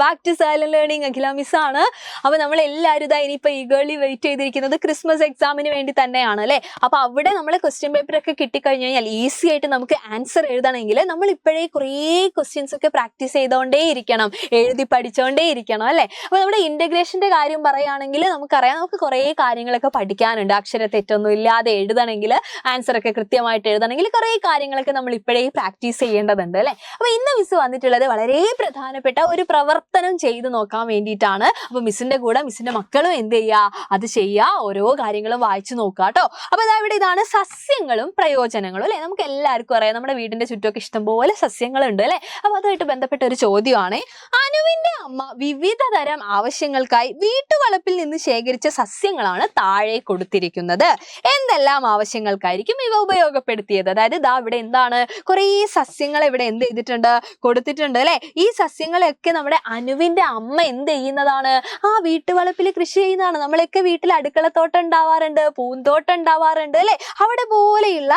Back to silent learning. Akhila miss ആണ്. അപ്പൊ നമ്മൾ എല്ലാവരും ഇതാ ഇനിയിപ്പോ ഈഗേർലി വെയിറ്റ് ചെയ്തിരിക്കുന്നത് ക്രിസ്മസ് എക്സാമിന് വേണ്ടി തന്നെയാണ് അല്ലെ. അപ്പൊ അവിടെ നമ്മളെ ക്വസ്റ്റ്യൻ പേപ്പർ ഒക്കെ കിട്ടിക്കഴിഞ്ഞു കഴിഞ്ഞാൽ ഈസി ആയിട്ട് നമുക്ക് ആൻസർ എഴുതണമെങ്കിൽ നമ്മൾ ഇപ്പോഴേ കുറേ ക്വസ്റ്റ്യൻസ് ഒക്കെ പ്രാക്ടീസ് ചെയ്തുകൊണ്ടേ ഇരിക്കണം, എഴുതി പഠിച്ചുകൊണ്ടേ ഇരിക്കണം അല്ലെ. അപ്പൊ നമ്മുടെ ഇന്റഗ്രേഷന്റെ കാര്യം പറയുകയാണെങ്കിൽ നമുക്കറിയാം, നമുക്ക് കുറേ കാര്യങ്ങളൊക്കെ പഠിക്കാനുണ്ട്. അക്ഷരത്തെറ്റൊന്നും ഇല്ലാതെ എഴുതണമെങ്കിൽ, ആൻസർ ഒക്കെ കൃത്യമായിട്ട് എഴുതണമെങ്കിൽ കുറേ കാര്യങ്ങളൊക്കെ നമ്മൾ ഇപ്പോഴേ പ്രാക്ടീസ് ചെയ്യേണ്ടതുണ്ട് അല്ലെ. അപ്പൊ ഇന്ന് മിസ് വന്നിട്ടുള്ളത് വളരെ പ്രധാനപ്പെട്ട ഒരു പ്രവർത്തനം ചെയ്ത് നോക്കാൻ വേണ്ടിയിട്ടാണ്. അപ്പൊ മിസ്സിന്റെ കൂടെ മിസ്സിന്റെ മക്കളും എന്ത് ചെയ്യുക, അത് ചെയ്യുക, ഓരോ കാര്യങ്ങളും വായിച്ചു നോക്കുക കേട്ടോ. അപ്പൊ ഇതാണ് സസ്യങ്ങളും പ്രയോജനങ്ങളും അല്ലെ. നമുക്ക് എല്ലാവർക്കും അറിയാം, നമ്മുടെ വീടിന്റെ ചുറ്റുമൊക്കെ ഇഷ്ടംപോലെ സസ്യങ്ങളുണ്ട് അല്ലെ. അപ്പൊ അതുമായിട്ട് ബന്ധപ്പെട്ട ഒരു ചോദ്യമാണ്, അനുവിന്റെ അമ്മ വിവിധ തരം ആവശ്യങ്ങൾക്കായി വീട്ടുവളപ്പിൽ നിന്ന് ശേഖരിച്ച സസ്യങ്ങളാണ് താഴെ കൊടുത്തിരിക്കുന്നത്. എന്തെല്ലാം ആവശ്യങ്ങൾക്കായിരിക്കും ഇവ ഉപയോഗപ്പെടുത്തിയത്? അതായത് ഇതാ ഇവിടെ എന്താണ്, കുറേ സസ്യങ്ങൾ ഇവിടെ എന്ത് ചെയ്തിട്ടുണ്ട്, കൊടുത്തിട്ടുണ്ട് അല്ലെ. ഈ സസ്യങ്ങളൊക്കെ നമ്മുടെ അനുവിന്റെ അമ്മ എന്ത് ചെയ്യുന്നതാണ്, ആ വീട്ടുവളപ്പിൽ കൃഷി ചെയ്യുന്നതാണ്. നമ്മളൊക്കെ വീട്ടിൽ അടുക്കളത്തോട്ടം ഉണ്ടാവാറുണ്ട്, പൂന്തോട്ടം ഉണ്ടാവാറുണ്ട് അല്ലെ. അവിടെ പോലെയുള്ള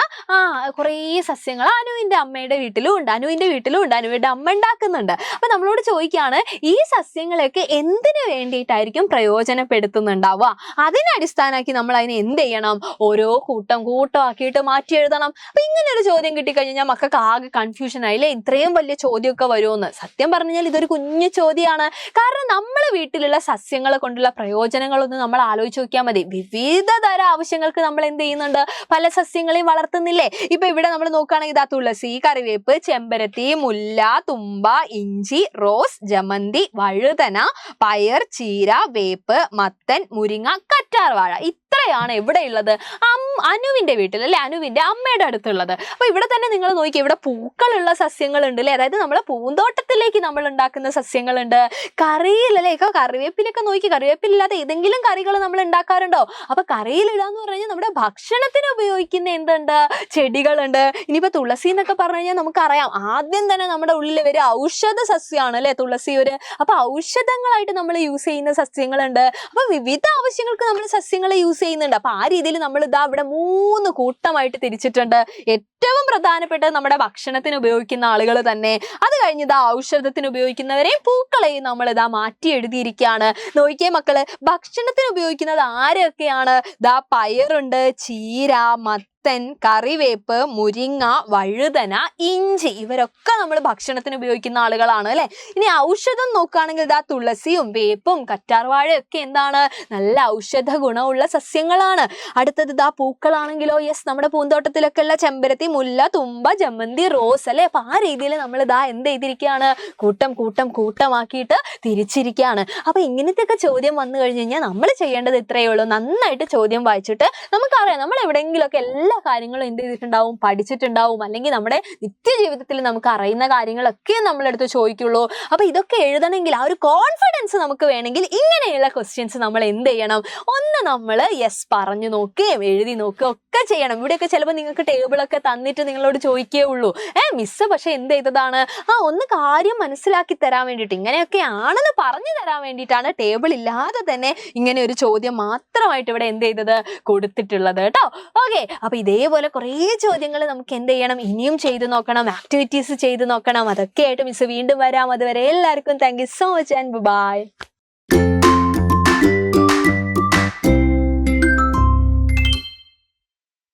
കുറേ സസ്യങ്ങൾ അനുവിന്റെ അമ്മയുടെ വീട്ടിലും ഉണ്ട്, അനുവിന്റെ അമ്മ ഉണ്ടാക്കുന്നുണ്ട്. അപ്പൊ നമ്മളോട് ചോദിക്കുകയാണ്, ഈ സസ്യങ്ങളൊക്കെ എന്തിനു വേണ്ടിയിട്ടായിരിക്കും പ്രയോജനപ്പെടുത്തുന്നുണ്ടാവുക? അതിനെ അടിസ്ഥാനമാക്കി നമ്മൾ അതിനെ എന്ത് ചെയ്യണം, ഓരോ കൂട്ടമാക്കിയിട്ട് മാറ്റി എഴുതണം. അപ്പൊ ഇങ്ങനെ ഒരു ചോദ്യം കിട്ടിക്കഴിഞ്ഞാൽ മക്കൾക്ക് ആകെ കൺഫ്യൂഷൻ ആയില്ലേ, ഇത്രയും വലിയ ചോദ്യമൊക്കെ വരുമെന്ന്. സത്യം പറഞ്ഞാൽ ഇതൊരു കുഞ്ഞു ചോദ്യമാണ്. കാരണം നമ്മളെ വീട്ടിലുള്ള സസ്യങ്ങളെ കൊണ്ടുള്ള പ്രയോജനങ്ങളൊന്ന് നമ്മൾ ആലോചിച്ച് നോക്കിയാൽ മതി. വിവിധ തരം ആവശ്യങ്ങൾക്ക് നമ്മൾ എന്ത് ചെയ്യുന്നുണ്ട്, പല സസ്യങ്ങളെയും വളർത്തുന്നില്ലേ. ഇപ്പൊ ഇവിടെ നമ്മൾ നോക്കുകയാണെങ്കിൽ ഇതാ തുളസി, കറിവേപ്പ്, ചെമ്പരത്തി, മുല്ല, തുമ്പ, ഇഞ്ചി, റോസ്, ജമന്തി, വഴുതന, പയർ, ചീര, വേപ്പ്, മത്തൻ, മുരിങ്ങ, കറ്റാർവാഴ. ഇത്രയാണ് എവിടെയുള്ളത്, അനുവിന്റെ വീട്ടിൽ അല്ലെ, അനുവിന്റെ അമ്മയുടെ അടുത്തുള്ളത്. അപ്പൊ ഇവിടെ തന്നെ നിങ്ങൾ നോക്കി, ഇവിടെ പൂക്കളുള്ള സസ്യങ്ങളുണ്ട് അല്ലെ. അതായത് നമ്മളെ പൂന്തോട്ടത്തിലേക്ക് നമ്മൾ ഉണ്ടാക്കുന്ന സസ്യങ്ങളുണ്ട്. കറിയിലല്ലേ, കറിവേപ്പിലൊക്കെ നോക്കി, കറിവേപ്പിലില്ലാതെ ഏതെങ്കിലും കറികൾ നമ്മൾ ഉണ്ടാക്കാറുണ്ടോ? അപ്പൊ കറിയിലിടാന്ന് പറഞ്ഞു കഴിഞ്ഞാൽ നമ്മുടെ ഭക്ഷണത്തിന് ഉപയോഗിക്കുന്ന എന്തുണ്ട്, ചെടികളുണ്ട്. ഇനിയിപ്പോ തുളസി എന്നൊക്കെ പറഞ്ഞു കഴിഞ്ഞാൽ നമുക്കറിയാം, ആദ്യം തന്നെ നമ്മുടെ ഉള്ളിൽ വരെ ഔഷധ സസ്യമാണ് അല്ലെ തുളസി. അപ്പൊ ഔഷധങ്ങളായിട്ട് നമ്മൾ യൂസ് ചെയ്യുന്ന സസ്യങ്ങളുണ്ട്. അപ്പൊ വിവിധ ആവശ്യങ്ങൾക്ക് നമ്മൾ സസ്യങ്ങളെ യൂസ് ചെയ്യുന്നുണ്ട്. അപ്പൊ ആ രീതിയിൽ നമ്മൾ ഇതാ ഇവിടെ 3 കൂട്ടമായിട്ട് തിരിച്ചിട്ടുണ്ട്. ഏറ്റവും പ്രധാനപ്പെട്ടത് നമ്മുടെ ഭക്ഷണത്തിന് ഉപയോഗിക്കുന്ന ആളുകൾ തന്നെ, അത് കഴിഞ്ഞ് ഇതാ ഔഷധത്തിന് ഉപയോഗിക്കുന്നവരെയും പൂക്കളെയും നമ്മൾ ഇതാ മാറ്റി എഴുതിയിരിക്കുകയാണ്. നോക്കിയേ മക്കള്, ഭക്ഷണത്തിന് ഉപയോഗിക്കുന്നത് ആരൊക്കെയാണ്? ഇതാ പയറുണ്ട്, ചീര, മത്തൻ, കറിവേപ്പ്, മുരിങ്ങ, വഴുതന, ഇഞ്ചി, ഇവരൊക്കെ നമ്മൾ ഭക്ഷണത്തിന് ഉപയോഗിക്കുന്ന ആളുകളാണ് അല്ലെ. ഇനി ഔഷധം നോക്കുകയാണെങ്കിൽ ഇതാ തുളസിയും വേപ്പും കറ്റാർവാഴയും ഒക്കെ എന്താണ്, നല്ല ഔഷധ ഗുണമുള്ള സസ്യങ്ങളാണ്. അടുത്തത് ഇതാ പൂക്കളാണെങ്കിലോ, യെസ്, നമ്മുടെ പൂന്തോട്ടത്തിലൊക്കെ ഉള്ള ചെമ്പരത്തി, മുല്ല, തുമ്പ, ജമന്തി, റോസ് അല്ലെ. അപ്പൊ ആ രീതിയിൽ നമ്മൾ ഇതാ എന്ത് ചെയ്തിരിക്കുകയാണ്, കൂട്ടമാക്കിയിട്ട് തിരിച്ചിരിക്കുകയാണ്. അപ്പൊ ഇങ്ങനത്തെ ഒക്കെ ചോദ്യം വന്നു കഴിഞ്ഞു കഴിഞ്ഞാൽ നമ്മൾ ചെയ്യേണ്ടത് ഇത്രയേ ഉള്ളൂ, നന്നായിട്ട് ചോദ്യം വായിച്ചിട്ട്, നമുക്കറിയാം നമ്മൾ എവിടെയെങ്കിലുമൊക്കെ എല്ലാ കാര്യങ്ങളും എന്ത് ചെയ്തിട്ടുണ്ടാവും, പഠിച്ചിട്ടുണ്ടാവും. അല്ലെങ്കിൽ നമ്മുടെ നിത്യജീവിതത്തിൽ നമുക്ക് അറിയുന്ന കാര്യങ്ങളൊക്കെ നമ്മളെടുത്ത് ചോദിക്കുള്ളൂ. അപ്പൊ ഇതൊക്കെ എഴുതണമെങ്കിൽ ആ ഒരു കോൺഫിഡൻസ് നമുക്ക് വേണമെങ്കിൽ ഇങ്ങനെയുള്ള ക്വസ്റ്റ്യൻസ് നമ്മൾ എന്ത് ചെയ്യണം, ഒന്ന് നമ്മൾ യെസ് പറഞ്ഞു നോക്കുകയും എഴുതി നോക്കുകയും ഒക്കെ ചെയ്യണം. ഇവിടെയൊക്കെ ചിലപ്പോൾ നിങ്ങൾക്ക് ടേബിളൊക്കെ തന്നിട്ട് നിങ്ങളോട് ചോദിക്കേ ഉള്ളൂ, മിസ് പക്ഷെ എന്ത് ചെയ്തതാണ്, ഒന്ന് കാര്യം മനസ്സിലാക്കി തരാൻ വേണ്ടിയിട്ട്, ഇങ്ങനെയൊക്കെ ആണെന്ന് പറഞ്ഞു തരാൻ വേണ്ടിയിട്ടാണ് ടേബിൾ ഇല്ലാതെ തന്നെ ഇങ്ങനെ ഒരു ചോദ്യം മാത്രമായിട്ട് ഇവിടെ എന്ത് ചെയ്തത്, കൊടുത്തിട്ടുള്ളത് കേട്ടോ. ഓക്കെ, അപ്പൊ ഇതേപോലെ കുറേ ചോദ്യങ്ങൾ നമുക്ക് എന്ത് ചെയ്യണം, ഇനിയും ചെയ്ത് നോക്കണം, ആക്ടിവിറ്റീസ് ചെയ്ത് നോക്കണം. അതൊക്കെ ആയിട്ട് മിസ് വീണ്ടും വരാം. അതുവരെ എല്ലാവർക്കും thank you so much and by.